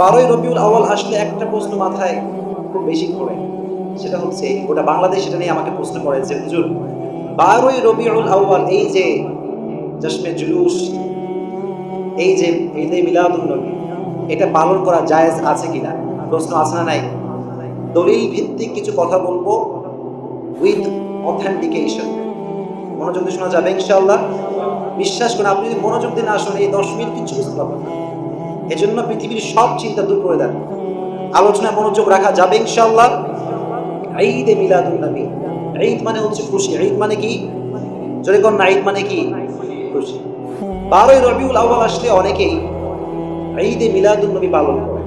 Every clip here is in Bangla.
12ই রবিউল আউয়াল আসলে একটা প্রশ্ন মাথায় খুব বেশি ঘোরে, সেটা হচ্ছে গোটা বাংলাদেশ সেটা নিয়ে আমাকে প্রশ্ন করে যে হুজুর 12ই রবিউল আউয়াল এই যে জশ্নে জুলুস, এই যে ঈদে মিলাদুন নবী, এটা পালন করা জায়েজ আছে কিনা? প্রশ্ন আছে না নাই? দলিল ভিত্তিক কিছু কথা বলবো উইথ অথেন্টিকেশন। মনোযোগ দিয়ে শোনা যাবে ইনশাআল্লাহ। বিশ্বাস করুন, আপনি যদি মনোযোগ দিয়ে না শোনেন এই 10 মিনিট কিছু বুঝতে পারবেন না। এজন্য পৃথিবীর সব চিন্তা দূর করে দেন, আলোচনায় মনোযোগ রাখা যাবে ইনশাআল্লাহ। ঈদে মিলাদুন নবী, ঈদ মানে হচ্ছে খুশি। ঈদ মানে কি? জোরে কোন না, ঈদ মানে কি? খুশি। 12ই রবিউল আউয়াল আসলে অনেকেই ঈদে মিলাদুন নবী পালন করে।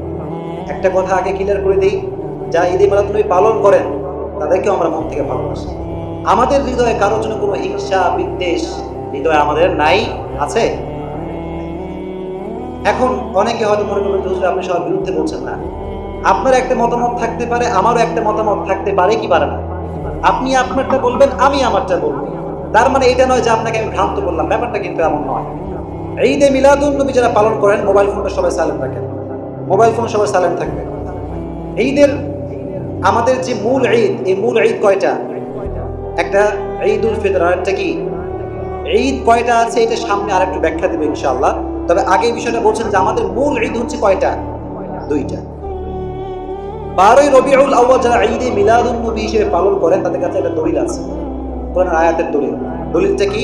একটা কথা আগে ক্লিয়ার করে দেই, যারা ঈদে মিলাদুন নবী পালন করেন তাদেরকে আমরা মন থেকে ভালোবাসি। আমাদের হৃদয়ে কারোর জন্য কোনো হিংসা বিদ্বেষ হৃদয়ে আমাদের নাই, আছে? এখন অনেকে হয়তো মনে করবেন হুজুর আপনি সবার বিরুদ্ধে বলছেন না। আপনার একটা মতামত থাকতে পারে, আমারও একটা মতামত থাকতে পারে, কি পারে না? আপনি আপনারটা বলবেন, আমি আমারটা বলবো। তার মানে এটা নয় যে আপনাকে আমি ভ্রান্ত বললাম, ব্যাপারটা কিন্তু এমন নয়। ঈদে মিলাদুন নবী যারা পালন করেন মোবাইল ফোনটা সবাই সাইলেন্ট রাখেন, মোবাইল ফোন সবাই সাইলেন্ট থাকবে। ঈদের আমাদের যে মূল ঈদ, এই মূল ঈদ কয়টা? একটা ঈদুল ফিতর, আর একটা কি? ঈদ কয়টা আছে এটা সামনে আরেকটু ব্যাখ্যা দেব ইনশাআল্লাহ। তবে আগে এই বিষয়টা বলছেন যে আমাদের মূল ঈদ হচ্ছে কয়টা? দুইটা। 12ই রবিউল আউয়াল যারা ঈদে মিলাদুন নবী হিসেবে পালন করেন তাদের কাছে একটা দলিল আছে, কোরআনের আয়াতের দলিল। দলিলটা কি?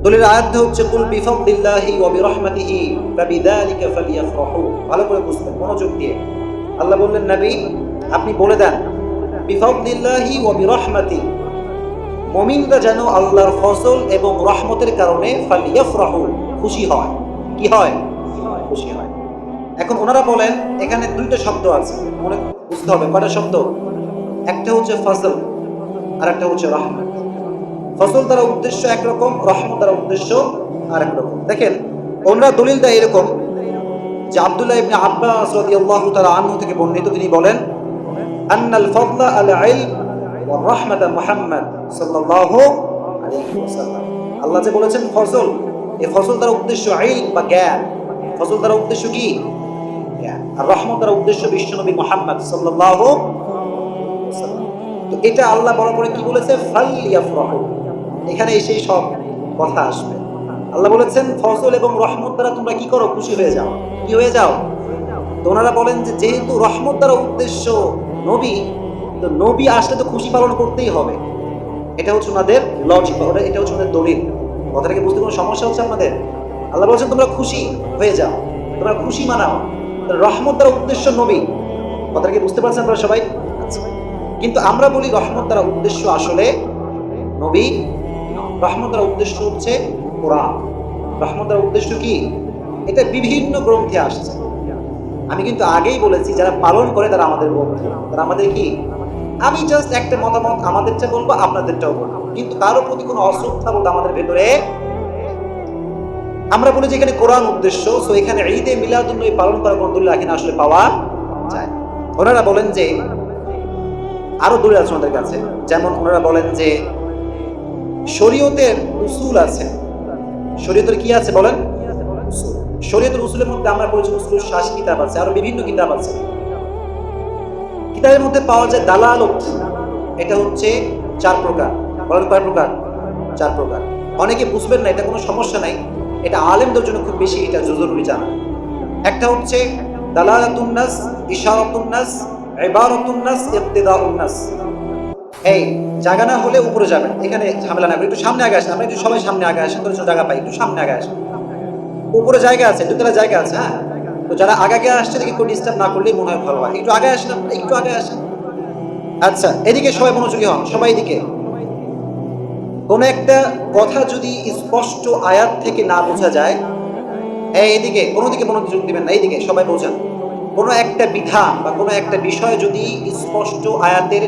দলিলের আয়াতটা হচ্ছে কুল বিফাদলিল্লাহি ওয়া বিরহমাতিহি ফাবিযালিকা ফালইফরাহু। ভালো করে বুঝবেন মনোযোগ দিয়ে। আল্লাহ বললেন নবী আপনি বলে দেন বিফাদলিল্লাহি ওয়া বিরহমাতিহি, মুমিনরা যেন আল্লাহর ফজল এবং রহমতের কারণে ফালইফরাহু, খুশি হয়। কি হয়? খুশি হয়। এখন ওনারা বলেন এখানে দুইটা শব্দ আছে, মনে বুঝতে হবে কয়টা শব্দ। একটা হচ্ছে ফজল আর একটা হচ্ছে রহমত। ফজল দ্বারা উদ্দেশ্য একরকম, রহমত দ্বারা উদ্দেশ্য আরেক রকম। দেখেন ওনারা দলিল দেয় এরকম যে আব্দুল্লাহ ইবনে আব্বাস রাদিয়াল্লাহু তাআলা আনহু থেকে বর্ণিত, তিনি বলেন আন্নাল ফাদলা আল ইলম ওয়া রাহমাতা মুহাম্মদ সাল্লাল্লাহু আলাইহি ওয়াসাল্লাম। আল্লাহ যে বলেছেন ফজল, এই ফজল দ্বারা উদ্দেশ্য ইলম বা জ্ঞান। ফজল দ্বারা উদ্দেশ্য কি? জ্ঞান। আর রহমত দ্বারা উদ্দেশ্য বিশ্বনবী মুহাম্মদ সাল্লাল্লাহু আলাইহি ওয়াসাল্লাম। তো এটা আল্লাহ বড় করে কি বলেছে? ফালইফরাহু। এখানে সেই সব কথা আসবে। আল্লাহ বলেছেন ফজল এবং রহমত দ্বারা তোমরা কি করো? খুশি হয়ে যাও। কি হয়ে যাও? তো ওনারা বলেন যে যেহেতু রহমত দ্বারা উদ্দেশ্য নবী, তো নবী আসলে তো খুশি পালন করতেই হবে। এটা হচ্ছে ওনাদের লজিক, এটা হচ্ছে ওনাদের দলিল। কথাটাকে বুঝতে কোনো সমস্যা হচ্ছে আপনাদের? আল্লাহ বলছেন তোমরা খুশি হয়ে যাও, তোমরা খুশি মানাও। রহমত দ্বারা উদ্দেশ্য নবী, কথাটাকে বুঝতে পারছেন আপনারা সবাই? আচ্ছা, কিন্তু আমরা বলি রহমত দ্বারা উদ্দেশ্য আসলে নবী। রহমত দ্বারা উদ্দেশ্য হচ্ছে কোরআন। রহমত দ্বারা উদ্দেশ্য কি? এটা বিভিন্ন গ্রন্থে আসছে। আমি কিন্তু আগেই বলেছি যারা পালন করে তারা আমাদের বন্ধু, তারা আমাদের কি? আমি জাস্ট একটা মতামত আমাদেরটা বলবো, আপনাদেরটাও বলবো, কিন্তু কারো প্রতি কোনো অশ্রদ্ধা বোধ আমাদের ভেতরে। আমরা বলি যে এখানে কোরআন উদ্দেশ্য, সো এখানে ঈদে মিলাদুন নবী পালন করার কোনো দলিল এখানে আসলে পাওয়া যায়। ওনারা বলেন যে আরো দলিল আছে ওনাদের কাছে, যেমন ওনারা বলেন যে শরীয়তের উসুল আছে। শরীয়তের কি আছে বলেন? উসুল। শরীয়তের উসুলের মধ্যে আমরা পড়েছি উসুল শাস কিতাব আছে, আরো বিভিন্ন কিতাব আছে। কিতাবের মধ্যে পাওয়া যায় দালালত, এটা হচ্ছে 4 প্রকার। বলেন কয় প্রকার? 4 প্রকার। অনেকে বুঝবেন না, এটা কোনো সমস্যা নাই, এটা আলেমদের জন্য খুব বেশি এটা জরুরি জানা। একটা হচ্ছে দালালাতুন নাস, ইশারাতুন নাস, ইবারাতুন নাস, ইক্তিদাউন নাস। এই জায়গা না হলে উপরে যাবেন, এখানে ঝামেলা না, একটু সামনে আগে আসেন। আমরা একটু সবাই সামনে আগে আসেন, তো জায়গা পাই, একটু সামনে আগে আসেন। উপরে জায়গা আছে, দুতলা জায়গা আছে। হ্যাঁ, তো যারা আগে আগে আসছে দেখি একটু ডিস্টার্ব না করলেই মনে হয় ভালো হয়। একটু আগে আসেন, একটু আগে আসেন। আচ্ছা, এদিকে সবাই মনোযোগী হন, সবাই এদিকে। কোন একটা কথা যদি স্পষ্ট আয়াত থেকে না বোঝা যায়, এইদিকে কোনো দিকে মনোযোগ দিবেন না, এইদিকে সবাই বোঝেন। কোনো একটা বিধান বা কোনো একটা বিষয় যদি স্পষ্ট আয়াতের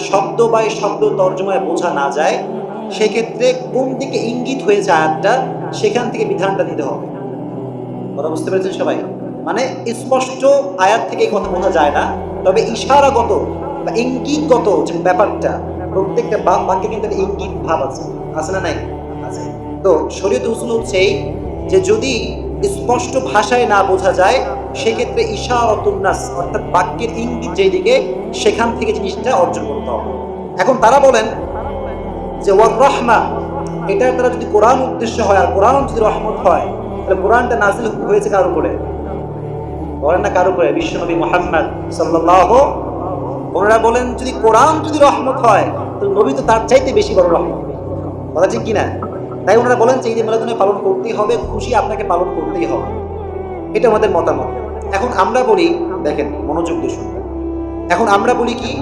শব্দ বাই শব্দ তর্জমায় বোঝা না যায়, সেক্ষেত্রে কোন দিকে ইঙ্গিত হয়েছে আয়াতটা, সেখান থেকে বিধানটা দিতে হবে। কথা বুঝতে পেরেছেন সবাই? মানে স্পষ্ট আয়াত থেকে এই কথা বোঝা যায় না, তবে ইশারাগত বা ইঙ্গিতগত যে ব্যাপারটা, প্রত্যেকটা বাক্যে কিন্তু একটা ইঙ্গিত ভাব আছে, আছে না নাই? আছে। তো শরীয়ত উসুল হচ্ছে যে যদি স্পষ্ট ভাষায় না বোঝা যায়, সেক্ষেত্রে ইশারাতুন নাস অর্থাৎ বাক্যের ইঙ্গিত যেদিকে সেখান থেকে জিনিসটা অর্জন করতে হবে। এখন তারা বলেন যে ওয়ার রহমা, এটা তারা যদি কোরআন উদ্দেশ্য হয় আর কোরআন যদি রহমত হয়, তাহলে কোরআনটা নাজিল হয়েছে কার উপরে? বলেন না কার উপরে? বিশ্বনবী মুহাম্মদ সাল্লাল্লাহু। ওনারা বলেন যদি কোরআন যদি রহমত হয় তো নবী তো তার চাইতে বেশি বড় রহমত, কথা ঠিক কিনা? তাই ওনারা বলেন যে ঈদে মিলাদুন নবী পালন করতেই হবে, খুশি আপনাকে পালন করতেই হবে। এটা আমাদের মতামত। এখন আমরা বলি, দেখেন মনোযোগ দিয়ে শুনবেন, এখন আমরা বলি কি,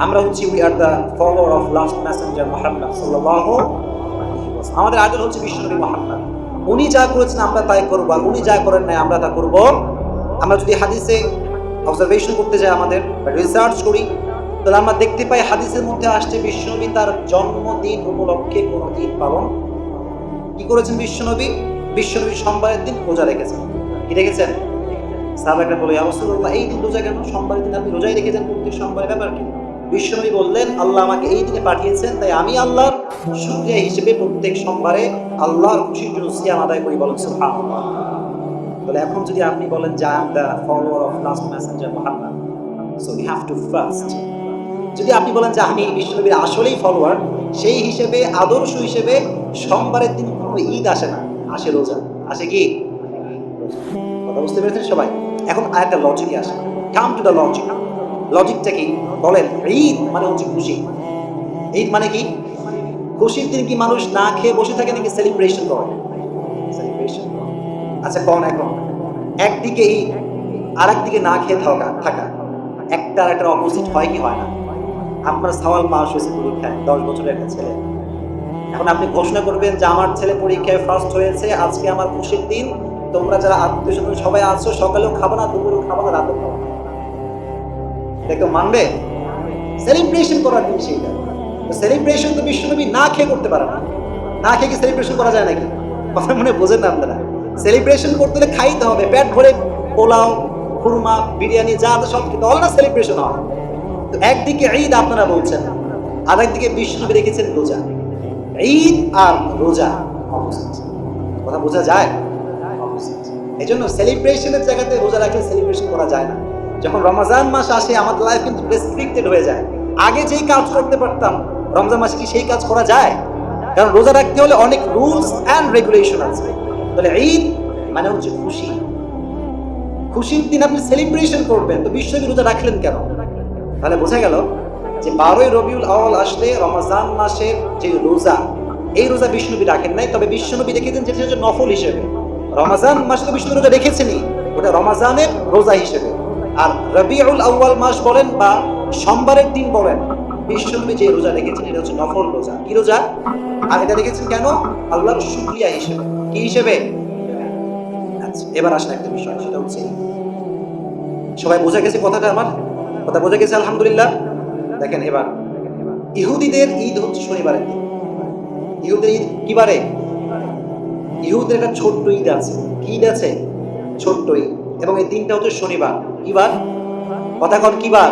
আমরা হচ্ছি we are the follower of last Messenger Muhammad সাল্লাল্লাহু আলাইহি ওয়াসাল্লাম। আমাদের আইডল হচ্ছে বিশ্বনবী মুহাম্মদ। উনি যা করেছেন আমরা তাই করব, আর উনি যা করেন নাই আমরা তা করব। আমরা যদি হাদিসে অবজারভেশন করতে যাই, আমাদের রিসার্চ করি, তাহলে আমরা দেখতে পাই হাদিসের মধ্যে আসছে বিশ্বনবী তার জন্মদিন উপলক্ষে কোনো ঈদ পালন কি করেছেন? বিশ্বনবী সোমবারের দিন রোজা রেখেছেন। কি রেখেছেন? সাহাবারা বলে, ইয়া রাসূলুল্লাহ, এই দিন রোজা কেন? সোমবারের দিন আপনি রোজাই রেখেছেন, প্রত্যেক সোমবারের ব্যাপার কি? বিশ্বনবী বললেন, আল্লাহ আমাকে এই দিনে পাঠিয়েছেন, তাই আমি আল্লাহর শুকরিয়া হিসেবে প্রত্যেক সোমবারে আল্লাহর খুশির জন্য সিয়াম আদায় করি। বলেন সুবহানাল্লাহ। বলে এখন যদি আপনি বলেন যে I am the follower of last Messenger Muhammad, so we have too fast. যদি আপনি বলেন যে আমি বিশ্বনবীর আসলেই ফলোয়ার, সেই হিসেবে আদর্শ হিসেবে সোমবারের দিন কোনো ঈদ আসে না, আসে রোজা। আসে কি? কথা বুঝতে পেরেছেন সবাই? এখন আরেকটা লজিকে আসে, কাম টু দ্য লজিক। লজিকটা কি বলেন? ঈদ মানে হচ্ছে খুশি। ঈদ মানে কি? খুশির দিন কি মানুষ না খেয়ে বসে থাকে নাকি সেলিব্রেশন করে? সেলিব্রেশন। আচ্ছা কোন, এখন একদিকে ঈদ আর একদিকে না খেয়ে থাকা, একটা আর একটা অপোজিট হয় কি হয় না? আপনার সওয়াল পাস হয়েছে পরীক্ষায়, 10 বছরের একটা ছেলে, এখন আপনি ঘোষণা করবেন যে আমার ছেলে পরীক্ষায় ফার্স্ট হয়েছে, আজকে আমার খুশির দিন, তোমরা যারা আত্মীয় স্বজন সবাই আছো, সকালেও খাবো না, দুপুরেও খাবো না, রাতেও খাবো না। এটা কেউ মানবে? সেলিব্রেশন করার দিন সেইটা। সেলিব্রেশন তো বিশ্বনবী না খেয়ে করতে পারে না। না খেয়ে কি সেলিব্রেশন করা যায় নাকি? কথা মনে বোঝেন না আপনারা? সেলিব্রেশন করতে হলে খাইতে হবে, পেট ভরে পোলাও, খুরমা, বিরিয়ানি যা আছে সব খেতে, না সেলিব্রেশন হয়। তো একদিকে ঈদ আপনারা বলছেন, আর একদিকে বিশ্বনবী রেখেছেন রোজা। ঈদ আর রোজা কথা বোঝা যায়? এই জন্য সেলিব্রেশনের জায়গাতে রোজা রাখলে সেলিব্রেশন করা যায় না। যখন রমজান মাস আসে আমাদের লাইফ কিন্তু রেস্ট্রিক্টেড হয়ে যায়। আগে যেই কাজ করতে পারতাম রমজান মাসে কি সেই কাজ করা যায়? কারণ রোজা রাখতে হলে অনেক রুলস অ্যান্ড রেগুলেশন আছে। তাহলে ঈদ মানে হচ্ছে খুশি, খুশির দিন আপনি সেলিব্রেশন করবেন, তো বিশ্বনবী রোজা রাখলেন কেন? তাহলে বোঝা গেল যে 12ই রবিউল আউয়াল আসলে রমজান মাসের যে রোজা, এই রোজা বিশ্বনবী রাখেন নাই, তবে বিশ্বনবী রেখেছেন যেটা হচ্ছে নফল হিসেবে। রমজান মাসে তো বিশ্বনবী রোজা রেখেছেনই, ওটা রমজানের রোজা হিসেবে। আর রবিউল আউয়াল মাস বলেন বা সোমবারের দিন বলেন, বিশ্বনবী যে রোজা রেখেছেন এটা হচ্ছে নফল রোজা। কি রোজা? আর এটা রেখেছেন কেন? আল্লাহর শুকরিয়া হিসেবে। কি হিসেবে? আচ্ছা, এবার আসলে একটা বিষয়, সেটা হচ্ছে সবাই বোঝা গেছে কথাটা? আমার কথা বোঝা গেছে আলহামদুলিল্লাহ। দেখেন এবার ইহুদিদের ঈদ হচ্ছে শনিবারের দিন। ইহুদের ঈদ কি বারে? ইহুদের একটা ছোট্ট ঈদ আছে। কি ঈদ আছে? ছোট্ট ঈদ, এবং এই দিনটা হচ্ছে শনিবার। কি বার? কথা কন, কি বার?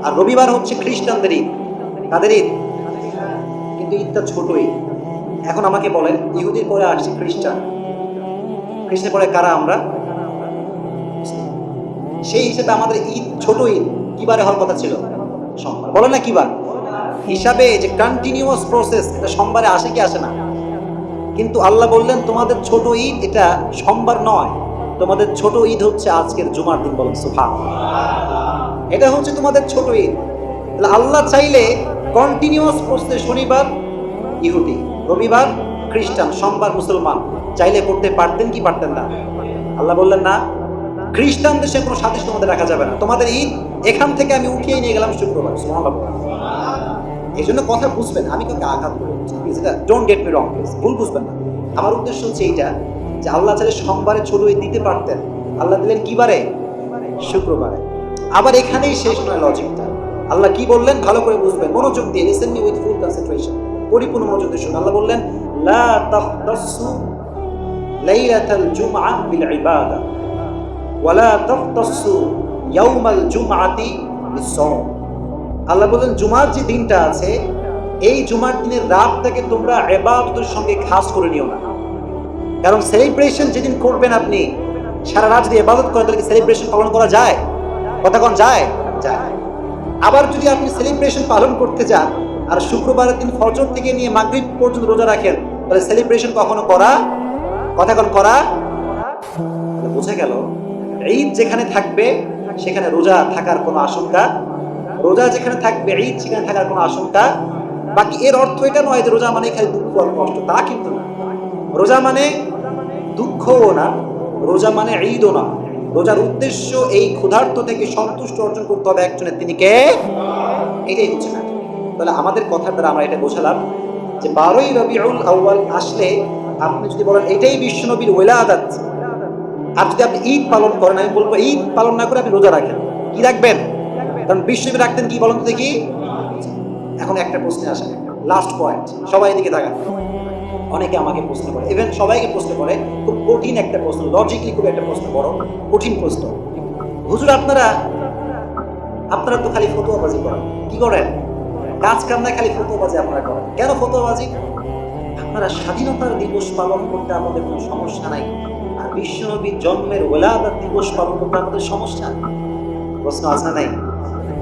আর রবিবার হচ্ছে খ্রিস্টানদের ঈদ। তাদের ঈদ, কিন্তু ঈদটা ছোট ঈদ। এখন আমাকে বলেন, ইহুদির পরে আসছে খ্রিস্টান, খ্রিস্টের পরে কারা? আমরা। সেই হিসেবে আমাদের ঈদ ছোট ঈদ কি বারে হওয়ার কথা ছিল? সোমবার। বলে না কি বার হিসাবে যে কন্টিনিউয়াস প্রসেস, এটা সোমবারে আসে কি আসে না? কিন্তু আল্লাহ বললেন তোমাদের ছোট ঈদ এটা সোমবার নয়, তোমাদের ছোট ঈদ হচ্ছে আজকের জুমার দিন। বলেন সুবহানাল্লাহ। এটা হচ্ছে তোমাদের ছোট ঈদ। তাহলে আল্লাহ চাইলে কন্টিনিউয়াস প্রসেস শনিবার ইহুদি, রবিবার খ্রিস্টান, সোমবার মুসলমান, চাইলে করতে পারতেন কি পারতেন না? আল্লাহ বললেন না, খ্রিস্টানদের সে কোনো সাদৃশ্য তোমাদের রাখা যাবে না, তোমাদের ঈদ এখান থেকে আমি উঠিয়ে নিয়ে গেলাম শুক্রবার। সুবহানাল্লাহ। এই জন্য কথা বুঝবেন, আমি কাউকে আঘাত করে ডোন্ট গেট মি রং, ভুল বুঝবেন না। আমার উদ্দেশ্য হচ্ছে এইটা যে আল্লাহ চাইলে সোমবারে ছোট ঈদ দিতে পারতেন, আল্লাহ দিলেন কি বারে? শুক্রবারে। আবার এখানেই শেষ নয় লজিকটা। আল্লাহ কি বললেন ভালো করে বুঝবেন, মনোযোগ দিয়ে listen me with full concentration, পরিপূর্ণ মনোযোগ দিয়ে শুনুন। আল্লাহ বললেন লা তাখতাসু লাইলাতাল জুমআ বিল ইবাদা ওয়া লা তাখতাসু ইয়াউমাল জুমআতি বিস-সাওম। আল্লাহ বললেন জুমার যে দিনটা আছে, এই জুমার দিনের রাতটাকে তোমরা ইবাদতের সঙ্গে খাস করে নিও না। কারণ সেলিব্রেশন যেদিন করবেন আপনি, সারা রাত যদি ইবাদত করেন তাহলে কি সেলিব্রেশন পালন করা যায়? কথা কোন যায়? যায়। আবার যদি আপনি সেলিব্রেশন পালন করতে যান আর শুক্রবারের দিন ফজর থেকে নিয়ে মাগরিব পর্যন্ত রোজা রাখেন, তাহলে সেলিব্রেশন কখনো করা, কথা কোন করা? বোঝা গেল ঈদ যেখানে থাকবে সেখানে রোজা থাকার কোনো আশঙ্কা, রোজা যেখানে থাকবে ঈদ সেখানে থাকার কোনো আশঙ্কা। বাকি এর অর্থ এটা নয় যে রোজা মানে খালি দুঃখ আর কষ্ট, তা কিন্তু না। রোজা মানে দুঃখও না, রোজা মানে ঈদও না। রোজার উদ্দেশ্য এই ক্ষুধার্ত থেকে সন্তুষ্ট অর্জন করতে হবে একজনের, তিনি কে? এটাই হচ্ছে না। তাহলে আমাদের কথার দ্বারা আমরা এটা বোঝালাম যে 12ই রবিউল আউয়াল আসলে আপনি যদি বলেন এটাই বিশ্বনবীর ওলাদাত, আর যদি আপনি ঈদ পালন করেন, আমি বলবো ঈদ পালন না করে আপনি রোজা রাখেন। কি রাখবেন? কারণ বিশ্বনবী রাখতেন কি বলেন তো দেখি। এখন একটা প্রশ্নে আসে, লাস্ট পয়েন্ট, সবাই এদিকে তাকান। অনেকে আমাকে প্রশ্ন করে, ইভেন সবাইকে প্রশ্ন করে, খুব কঠিন একটা প্রশ্ন, লজিক্যালি খুব একটা প্রশ্ন, বড় কঠিন প্রশ্ন। হুজুর আপনারা তো খালি ফতোয়াবাজি করেন, কি করেন? কাজ কাম না, খালি ফতোয়াবাজি আপনারা করেন। কেন ফতোয়াবাজি? আপনারা স্বাধীনতার দিবস পালন করতে আমাদের কোনো সমস্যা নাই, আর বিশ্বনবীর জন্মের ওলাদাত দিবস পালন করতে আমাদের সমস্যা। প্রশ্ন আছে না নাই?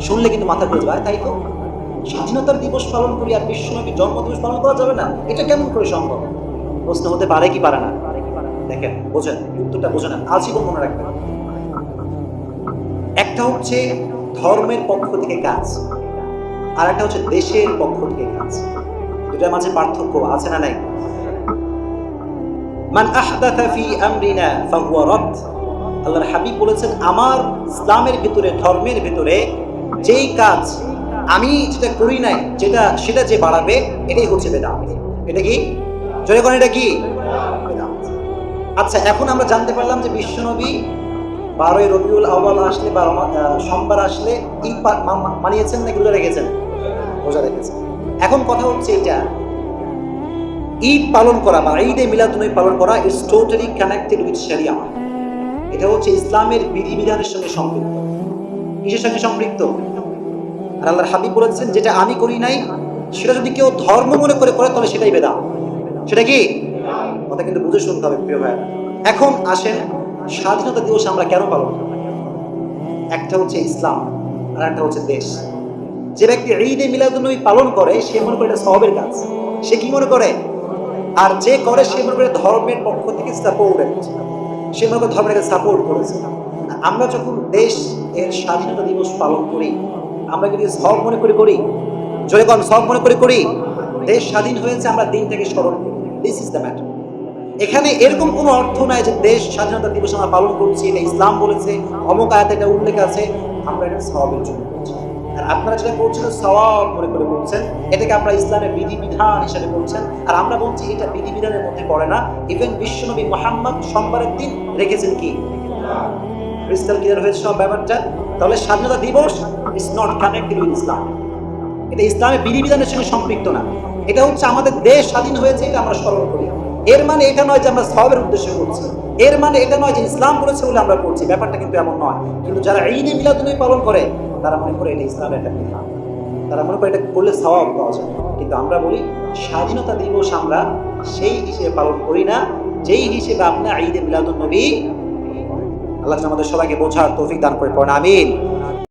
শুনলে কিন্তু মাথা ঘুরে যায়, তাই তো? স্বাধীনতার দিবস পালন করি আর বিশ্বনবীর জন্মদিবস পালন করা যাবে না, এটা কেমন করে সম্ভব? প্রশ্ন হতে পারে কি পারে না? দেখেন, বোঝেন, উত্তরটা বোঝেন, আজীবন মনে রাখবেন। একটা হচ্ছে ধর্মের পক্ষ থেকে কাজ, আর একটা হচ্ছে দেশের পক্ষ থেকে কাজ। দুটার মাঝে পার্থক্য আছে না নাই? মান আহদাথা ফি আমরিনা ফাহুয়া রাদ। আল্লাহর হাবিব বলেছেন, আমার ইসলামের ভিতরে, ধর্মের ভিতরে যেই কাজ আমি যেটা করি নাই, সেটা যে বাড়াবে, এটাই হচ্ছে বেদাত। এটা কি? জোরে কোন, এটা কি? বেদাত। আচ্ছা, এখন আমরা জানতে পারলাম যে বিশ্বনবী 12ই রবিউল আউয়াল আসলে বা সোমবার আসলে ঈদ মানিয়েছেন নাকি রোজা রেখেছেন? রোজা রেখেছেন। এখন কথা হচ্ছে এটা, ঈদ পালন করা বা ঈদে মিলাদুন্নবী পালন করা ইজ টোটালি কানেক্টেড উইথ শরিয়া। এটা হচ্ছে ইসলামের বিধিবিধানের সঙ্গে সম্পৃক্ত। কিসের সঙ্গে সম্পৃক্ত? আর আল্লাহর হাবিব বলেছেন, যেটা আমি করি নাই সেটা যদি কেউ ধর্ম মনে করে তাহলে সেটাই বেদাত। সেটা কি? কথা কিন্তু বুঝে শুনতে হবে প্রিয় ভাইয়া। এখন আসেন, স্বাধীনতা দিবস আমরা কেন পালন করি? একটা হচ্ছে ইসলাম, আর একটা হচ্ছে দেশ। যে ব্যক্তি ঈদে মিলাদুন্নবী পালন করে সে মনে করে এটা সওয়াবের কাজ, সে কি মনে করে? আর যে করে সে মনে করে ধর্মের পক্ষ থেকে সাপোর্ট, সে মনে করে ধর্মের সাপোর্ট করেছে। আমরা যখন দেশ এর স্বাধীনতা দিবস পালন করি, আমরা যদি সব মনে করি, জোরে কোন, সব মনে করি, দেশ স্বাধীন হয়েছে, আমরা দিনটাকে স্মরণ করি। This is the matter. এখানে এরকম কোনো অর্থ নাই যে দেশ স্বাধীনতা দিবস আমরা পালন করছি, এটা ইসলাম বলেছে, অমুক আয়াতে এটা উল্লেখ আছে, আমরা এটা সওয়াবের জন্য করছি। আর আপনারা যেটা করছেন সওয়াব মনে করে বলছেন, এটাকে আপনারা ইসলামের বিধিবিধান হিসেবে করছেন, আর আমরা বলছি এটা বিধিবিধানের মধ্যে পড়ে না। ইভেন বিশ্বনবী মুহাম্মদ সোমবারের দিন রেখেছেন কি? ক্রিস্টাল ক্লিয়ার হয়েছে সব ব্যাপারটা। তাহলে স্বাধীনতা দিবস ইজ নট কানেক্টেড উইথ ইসলাম, এটা ইসলামের বিধিবিধানের সঙ্গে সম্পৃক্ত না। এটা হচ্ছে আমাদের দেশ স্বাধীন হয়েছে, এটা আমরা স্মরণ করি। এর মানে এটা নয় যে আমরা সওয়াবের উদ্দেশ্যে করছি, এর মানে এটা নয় যে ইসলাম বলেছে বলে আমরা করছি, ব্যাপারটা কিন্তু এমন নয়। কিন্তু যারা ঈদে মিলাদুন্নবী পালন করে তারা মনে করে এটা ইসলামের একটা বিধান, তারা মনে করে এটা করলে সওয়াব পাওয়া যায়। কিন্তু আমরা বলি স্বাধীনতা দিবস আমরা সেই হিসেবে পালন করি না যেই হিসেবে আপনার ঈদে মিলাদুন্নবী। আল্লাহ আমাদের সবাইকে বোঝার তৌফিক দান করে পড়েন, আমিন।